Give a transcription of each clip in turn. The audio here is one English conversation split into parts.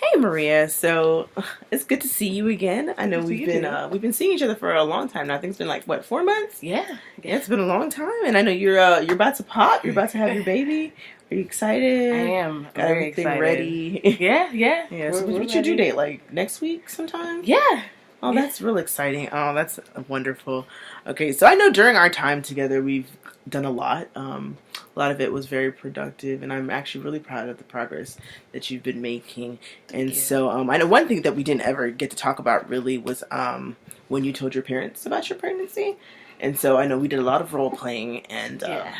Hey Maria, so it's good to see you again. I know Good to see you we've been seeing each other for a long time now. I think it's been like what, 4 months? Yeah. Yeah, it's been a long time, and I know you're about to pop. You're about to have your baby. Are you I excited? am Got very everything excited. ready? Yeah. Yeah. So We're what's your due ready. date? Like next week sometime? Yeah. Oh, Yeah. that's real exciting. Oh, that's wonderful. Okay, so I know during our time together, we've done a lot. A lot of it was very productive, and I'm actually really proud of the progress that you've been making. Thank And you. so, I know one thing that we didn't ever get to talk about really was when you told your parents about your pregnancy. And so I know we did a lot of role playing, and Yeah.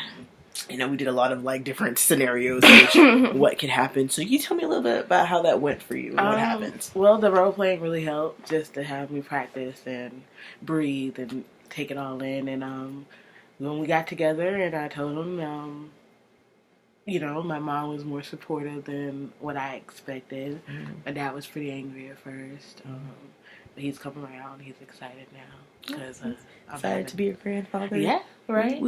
we did a lot of like different scenarios, which what could happen. So you tell me a little bit about how that went for you and what happened. Well, the role playing really helped just to have me practice and breathe and take it all in. And when we got together and I told him, my mom was more supportive than what I expected. My dad was pretty angry at first, but he's come around. He's excited now because I'm Excited to be a grandfather. Yeah, right.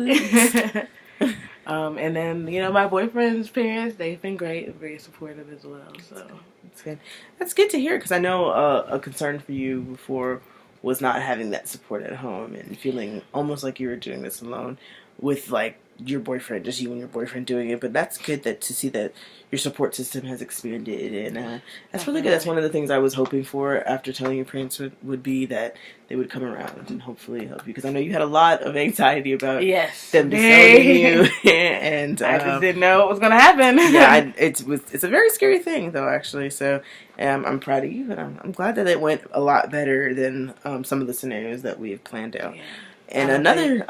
And then my boyfriend's parents, they've been great and very supportive as well. So That's good. That's good to hear because I know a concern for you before was not having that support at home and feeling almost like you were doing this alone with like your boyfriend, just you and your boyfriend doing it. But that's good to see that your support system has expanded, and that's really good. That's one of the things I was hoping for after telling your parents would be that they would come around and hopefully help you because I know you had a lot of anxiety about them disowning you, and I just didn't know what was going to happen. Yeah, it's a very scary thing though, actually. So I'm proud of you, and I'm glad that it went a lot better than some of the scenarios that we have planned out. Yeah. And another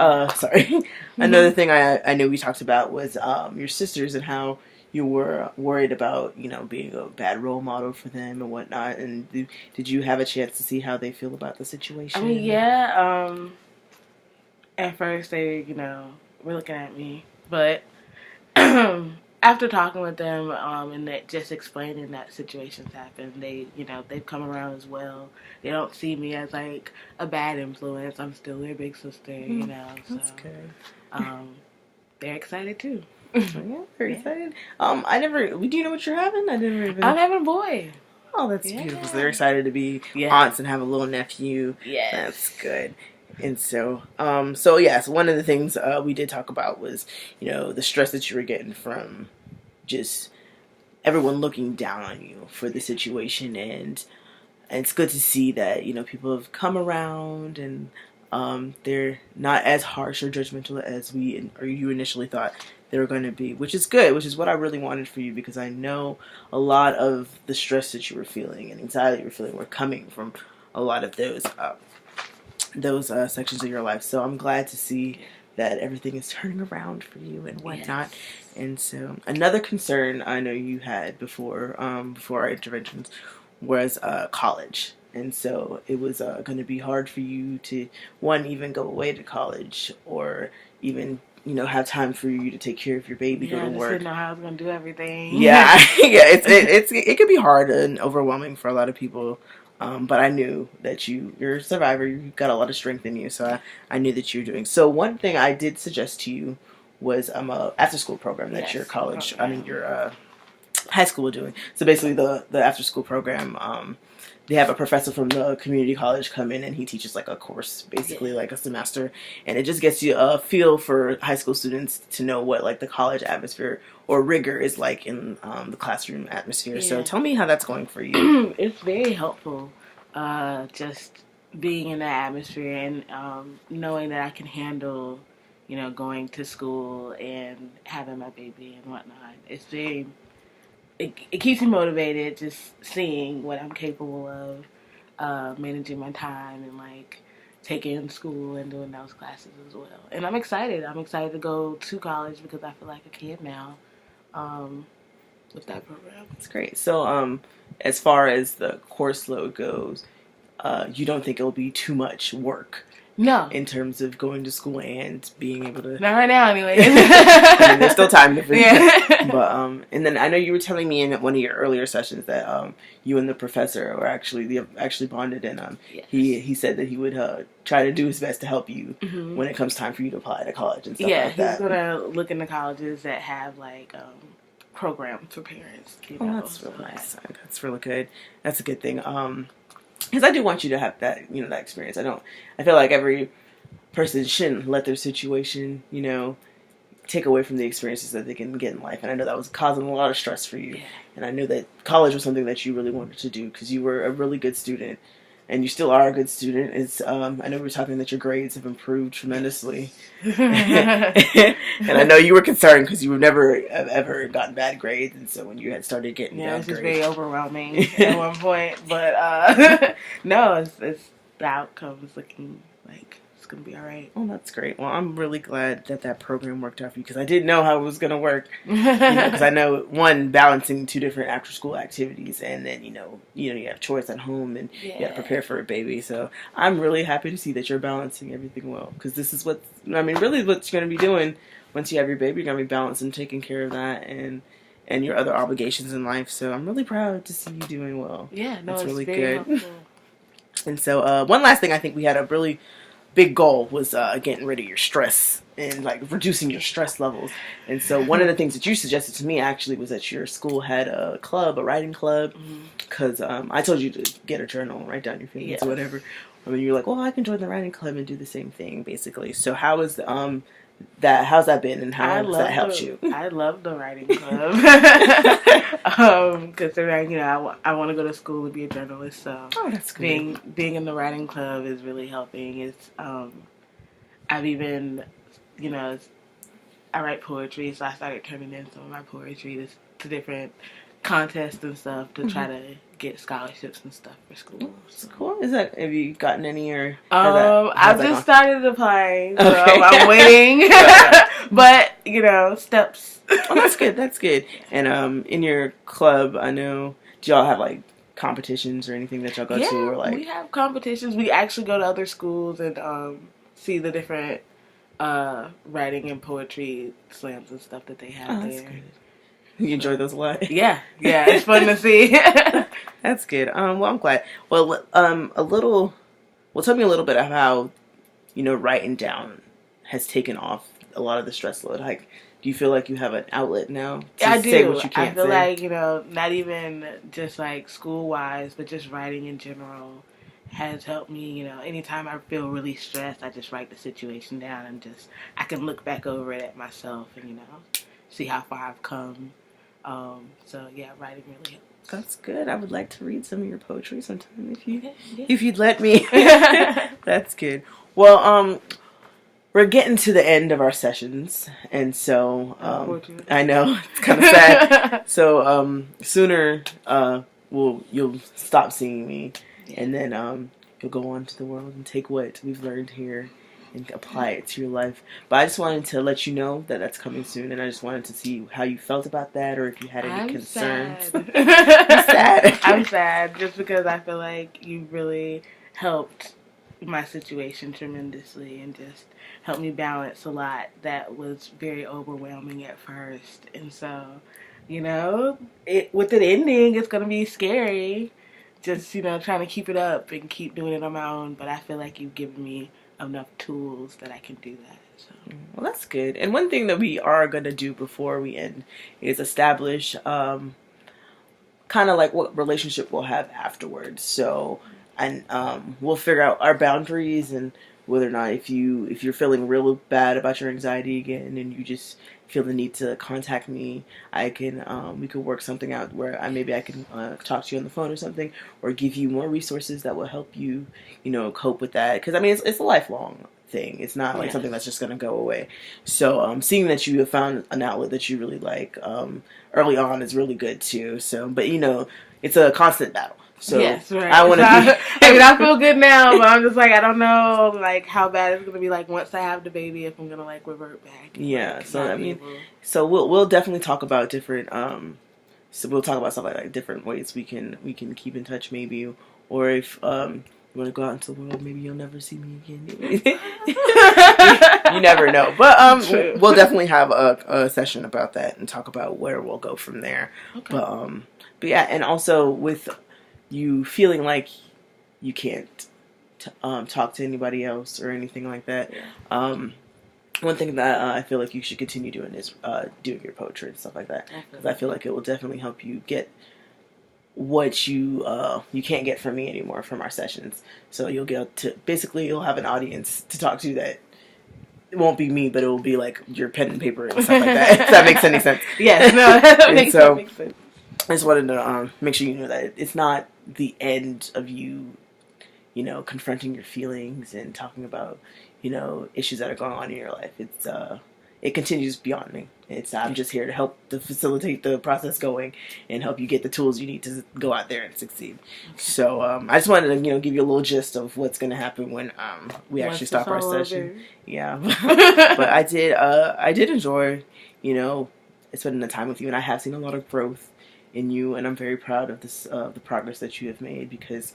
thing I know we talked about was your sisters and how you were worried about being a bad role model for them and whatnot. And did you have a chance to see how they feel about the situation? I mean, yeah. At first they were looking at me, but after talking with them and that just explaining that situations happen, they've come around as well. They don't see me as like a bad influence. I'm still their big sister, That's good. They're excited too. Yeah, very excited. Do you know what you're having? I'm having a boy. Oh, that's beautiful. So they're excited to be aunts and have a little nephew. Yes. That's good. And so one of the things we did talk about was, the stress that you were getting from just everyone looking down on you for the situation. And it's good to see that, people have come around and they're not as harsh or judgmental as you initially thought they were going to be, which is good, which is what I really wanted for you because I know a lot of the stress that you were feeling and anxiety you were feeling were coming from a lot of those sections of your life. So I'm glad to see that everything is turning around for you and whatnot. Yes. And so another concern I know you had before our interventions was college. And so it was going to be hard for you to, one, even go away to college or even, have time for you to take care of your baby, go to work. I didn't know how I was going to do everything. Yeah, it could be hard and overwhelming for a lot of people. But I knew that you're a survivor. You've got a lot of strength in you, so I knew that you were doing. So one thing I did suggest to you was a after school program that your college, your high school were doing. So basically, the after school program, they have a professor from the community college come in and he teaches like a course, basically like a semester, and it just gets you a feel for high school students to know what like the college atmosphere or rigor is like in the classroom atmosphere. Yeah. So tell me how that's going for you. It's very helpful, just being in that atmosphere and knowing that I can handle, going to school and having my baby and whatnot. It's very. It keeps me motivated just seeing what I'm capable of, managing my time and like taking school and doing those classes as well. And I'm excited. I'm excited to go to college because I feel like a kid now with that program. That's great. So as far as the course load goes, you don't think it'll be too much work? No. In terms of going to school and being able to... Not right now, anyway. I mean, there's still time to finish. Yeah. But, and then I know you were telling me in one of your earlier sessions that you and the professor were actually bonded, and yes. he said that he would try to do his best to help you when it comes time for you to apply to college and stuff like that. Yeah, he's going to look into colleges that have, like, program for parents. Oh, that's really nice. That's really good. That's a good thing. Because I do want you to have that, that experience. I feel like every person shouldn't let their situation, take away from the experiences that they can get in life. And I know that was causing a lot of stress for you. Yeah. And I know that college was something that you really wanted to do because you were a really good student. And you still are a good student. I know we were talking that your grades have improved tremendously. And I know you were concerned because you were never ever gotten bad grades. And so when you had started getting bad grades. It was very overwhelming at one point. But no, it's the outcome is looking like it's going to be all right. Oh, that's great. Well, I'm really glad that program worked out for you because I didn't know how it was going to work. Because I know, one, balancing 2 different after-school activities, and then, you have chores at home, and you got to prepare for a baby. So I'm really happy to see that you're balancing everything well because this is really what you're going to be doing once you have your baby. You're going to be balancing, taking care of that, and your other obligations in life. So I'm really proud to see you doing well. Yeah, no, it's really very good. helpful. And so one last thing I think we had a really big goal was getting rid of your stress and reducing your stress levels. And so one of the things that you suggested to me actually was that your school had a writing club, because I told you to get a journal and write down your feelings or whatever. And you're like, well, I can join the writing club and do the same thing, basically. So how is how's that been, and how has that helped you? I love the writing club. Considering, I want to go to school and be a journalist, so that's good. Being in the writing club is really helping. It's I've even, I write poetry, so I started turning in some of my poetry to different contests and stuff to try to get scholarships and stuff for school. So. Cool. Have you gotten any or? I've just started applying, so I'm waiting. But steps. Oh, that's good. That's good. And in your club, I know, do y'all have competitions or anything that y'all go to, or we have competitions. We actually go to other schools and see the different writing and poetry slams and stuff that they have there. That's good. You enjoy those a lot? Yeah, it's fun to see. That's good. Well, I'm glad. Well, tell me a little bit of how, writing down has taken off a lot of the stress load. Do you feel like you have an outlet now to say what you can't say? I feel like, not even just school-wise, but just writing in general has helped me. Anytime I feel really stressed, I just write the situation down and I can look back over it at myself and, see how far I've come. So yeah, writing really helps. That's good. I would like to read some of your poetry sometime if you'd let me. That's good. Well, we're getting to the end of our sessions, and so I know it's kind of sad. So sooner you'll stop seeing me, and then you'll go on to the world and take what we've learned here and apply it to your life. But I just wanted to let you know that that's coming soon, and I just wanted to see how you felt about that, or if you had any concerns. Sad. I'm sad just because I feel like you really helped my situation tremendously and just helped me balance a lot that was very overwhelming at first. And so, with it ending, it's going to be scary. Just, trying to keep it up and keep doing it on my own. But I feel like you've given me enough tools that I can do that. So. Well, that's good. And one thing that we are going to do before we end is establish kind of what relationship we'll have afterwards. So, and we'll figure out our boundaries and whether or not if you're feeling real bad about your anxiety again and you just feel the need to contact me, we could work something out where I can talk to you on the phone or something, or give you more resources that will help you, cope with that. Because it's a lifelong thing. It's not something that's just going to go away. So seeing that you have found an outlet that you really like early on is really good too. So, but it's a constant battle. So yes, right. I want to. I feel good now, but I'm just I don't know how bad it's gonna be once I have the baby, if I'm gonna revert back. Yeah. So we'll definitely talk about different. So we'll talk about stuff like different ways we can keep in touch, maybe, or if you want to go out into the world, maybe you'll never see me again. You never know, but we'll definitely have a session about that and talk about where we'll go from there. Okay. But yeah, and also with you feeling like you can't talk to anybody else or anything like that. one thing that I feel like you should continue doing is doing your poetry and stuff like that. Because I feel like it will definitely help you get what you can't get from me anymore from our sessions. So you'll get to basically you'll have an audience to talk to that it won't be me, but it will be like your pen and paper and stuff like that. If that makes any sense. Yes, no, that makes sense. I just wanted to make sure you know that it's not the end of you, confronting your feelings and talking about, issues that are going on in your life. It continues beyond me. I'm just here to help to facilitate the process going and help you get the tools you need to go out there and succeed. Okay. So I just wanted to give you a little gist of what's going to happen when we actually stop our session. Over. Yeah, but I did enjoy spending the time with you, and I have seen a lot of growth in you, and I'm very proud of this the progress that you have made because.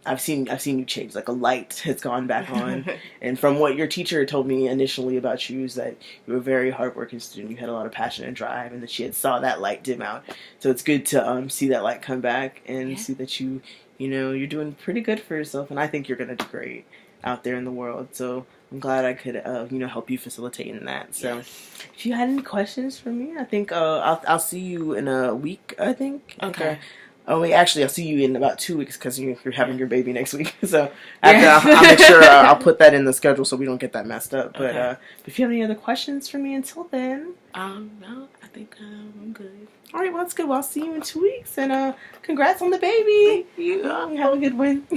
I've seen you change. Like a light has gone back on, and from what your teacher told me initially about you is that you were a very hardworking student. You had a lot of passion and drive, and that she had saw that light dim out. So it's good to see that light come back and see that you're doing pretty good for yourself. And I think you're gonna do great out there in the world. So I'm glad I could help you facilitate in that. So if you had any questions for me, I think I'll see you in a week. I think. Okay. Oh wait, actually, I'll see you in about 2 weeks because you're having your baby next week. So I'll make sure I'll put that in the schedule so we don't get that messed up. But if you have any other questions for me until then, no, I think I'm good. All right, well that's good. Well, I'll see you in 2 weeks, and congrats on the baby. You have a good one.